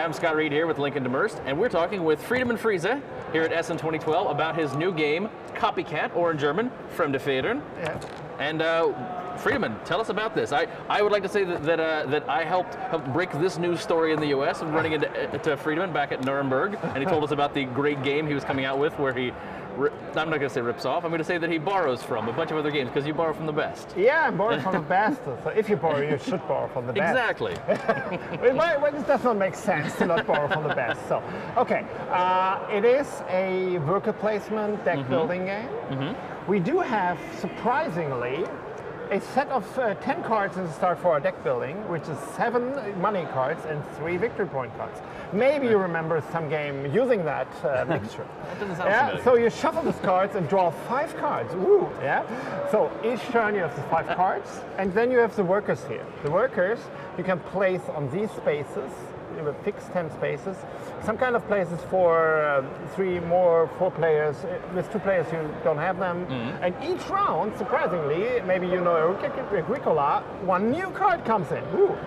I'm Scott Reed here with Lincoln Demurst, and we're talking with Friedemann Friese here at Essen 2012 about his new game, Copycat, or in German, Fremde Federn. Yeah. And Friedemann, tell us about this. I would like to say that I helped break this news story in the U.S. and running into Friedemann back at Nuremberg, and he told us about the great game he was coming out with where he, I'm not going to say rips off, I'm going to say that he borrows from a bunch of other games, because you borrow from the best. Yeah, I'm borrowing from the best. So if you borrow, you should borrow from the best. Exactly. Well, it does not make sense to not borrow from the best. So, okay, it is a worker placement deck building game. We do have, surprisingly, a set of 10 cards in the start for our deck building, which is 7 money cards and 3 victory point cards. Maybe you remember some game using that mixture. That doesn't sound familiar. So you shuffle these cards and draw 5 cards. Ooh, yeah. So each turn you have the 5 cards, and then you have the workers here. The workers you can place on these spaces. You have fixed 10 spaces. Some kind of places for 4 players. With 2 players you don't have them. And each round, surprisingly, maybe you know Agricola, 1 new card comes in. Ooh.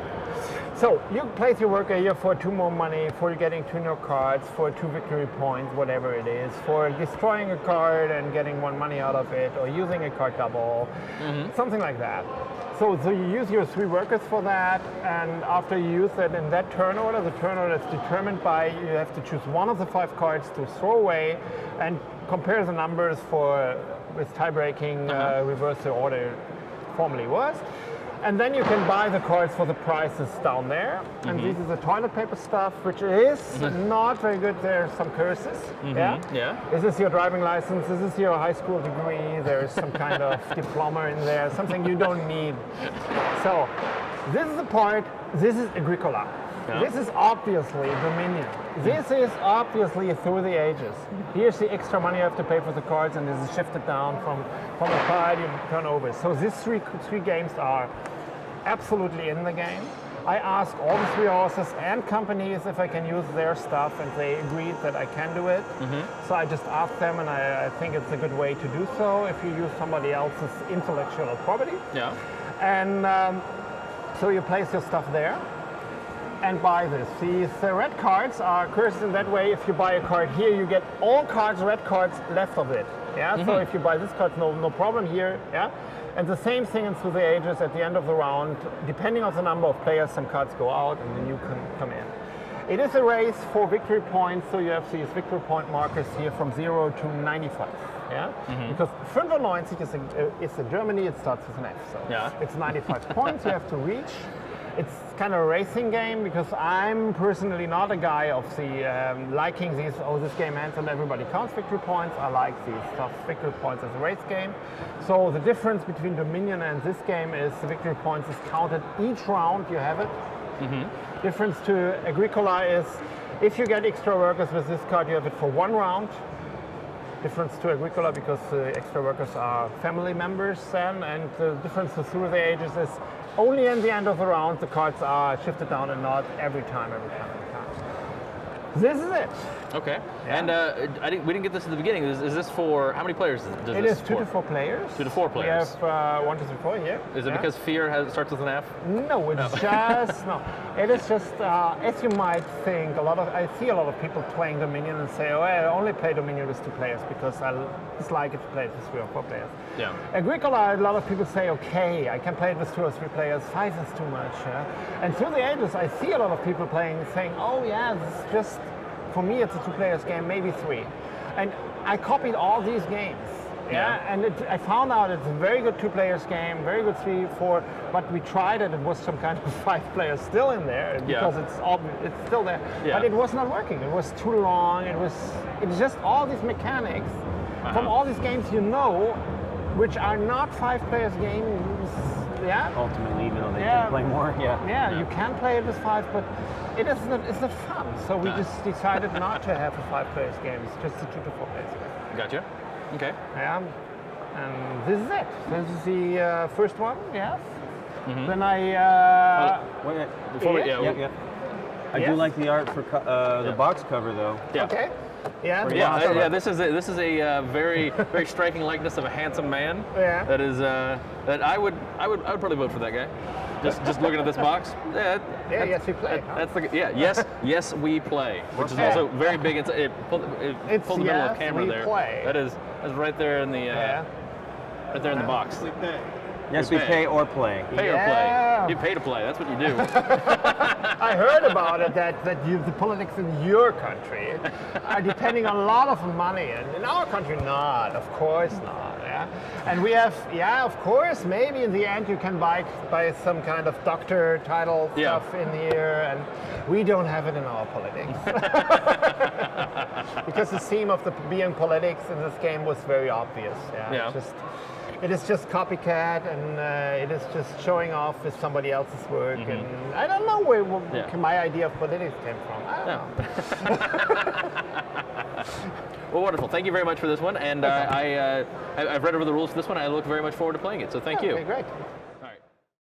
So you place your worker here for 2 more money, for getting 2 new cards, for 2 victory points, whatever it is, for destroying a card and getting 1 money out of it, or using a card double, something like that. So you use your 3 workers for that, and after you use that in that turn order, the turn order is determined by, you have to choose 1 of the 5 cards to throw away and compare the numbers with tie-breaking, reverse the order formerly was. And then you can buy the cards for the prices down there. And this is the toilet paper stuff, which is not very good. There are some curses. Yeah. Is this your driving license? Is this your high school degree? There's some kind of diploma in there, something you don't need. So this is the part, this is Agricola. Yeah. This is obviously Dominion. This is obviously Through the Ages. Here's the extra money you have to pay for the cards, and this is shifted down from the pile you turn over. So these three games are absolutely in the game. I asked all the 3 authors and companies if I can use their stuff, and they agreed that I can do it. So I just asked them, and I think it's a good way to do so if you use somebody else's intellectual property. Yeah. And so you place your stuff there and buy this. These red cards are cursed in that way. If you buy a card here, you get all cards, red cards left of it. Yeah. So if you buy this card, no problem here. Yeah. And the same thing in Through the Ages. At the end of the round, depending on the number of players, some cards go out and the new can come in. It is a race for victory points, so you have these victory point markers here from 0 to 95. Yeah, because 95 is in Germany, it starts with an F, so it's 95 points you have to reach. It's kind of a racing game, because I'm personally not a guy of the liking these, this game ends and everybody counts victory points. I like these tough victory points as a race game. So the difference between Dominion and this game is the victory points is counted each round you have it. Difference to Agricola is if you get extra workers with this card, you have it for 1 round. Difference to Agricola because the extra workers are family members then, and the difference to Through the Ages is only in the end of the round the cards are shifted down and not every time. This is it. Okay. Yeah. And we didn't get this at the beginning. Is this for, how many players does it this is 2 to 4 players. 2 to 4 players. We have 1, 2, 3, 4 here. Is it because fear starts with an F? No, it's just, no. It is just, as you might think, I see a lot of people playing Dominion and say, oh, I only play Dominion with 2 players because I dislike it to play it with 3 or 4 players. Yeah. Agricola, a lot of people say, okay, I can play it with 2 or 3 players, 5 is too much. Yeah? And Through the Ages, I see a lot of people saying, oh yeah, this is just, for me, it's a 2 players game, maybe 3. And I copied all these games. Yeah. And I found out it's a very good 2 players game, very good 3, 4, but we tried it. It was some kind of 5 players still in there because it's still there. But it was not working. It was too long. It's just all these mechanics from all these games which are not 5 players games. Yeah. Ultimately, even though they can play more. Yeah, you can play it with 5, but it's not fun. So we just decided not to have a 5 players game. It's just a 2 to 4 players game. Gotcha. Okay. Yeah. And this is it. This is the first one. Yes. Then I. I do like the art for the box cover, though. Yeah. Okay. Yeah. This is a very very striking likeness of a handsome man. Yeah. That is that I would probably vote for that guy. just looking at this box. Yeah, Yeah, yes, we play. Huh? that's the yes we play, which is Okay. also very big. It pulled It's the middle of yes, the camera we there. play. That's right there in the Yeah. right there in the box. Yes, We we pay. pay or play. Pay or Yeah. play. You pay to play. That's what you do. I heard about it that the politics in your country are depending on a lot of money, and in our country not. Of course not. Yeah, and we have of course maybe in the end you can buy some kind of doctor title Yeah. stuff in here, and we don't have it in our politics because the theme of the being politics in this game was very obvious. Yeah, Yeah. It is just copycat, and it is just showing off with somebody else's work. And I don't know where my idea of politics came from. I don't know. Well, wonderful. Thank you very much for this one. And I've read over the rules for this one. I look very much forward to playing it. So thank you. Okay, great.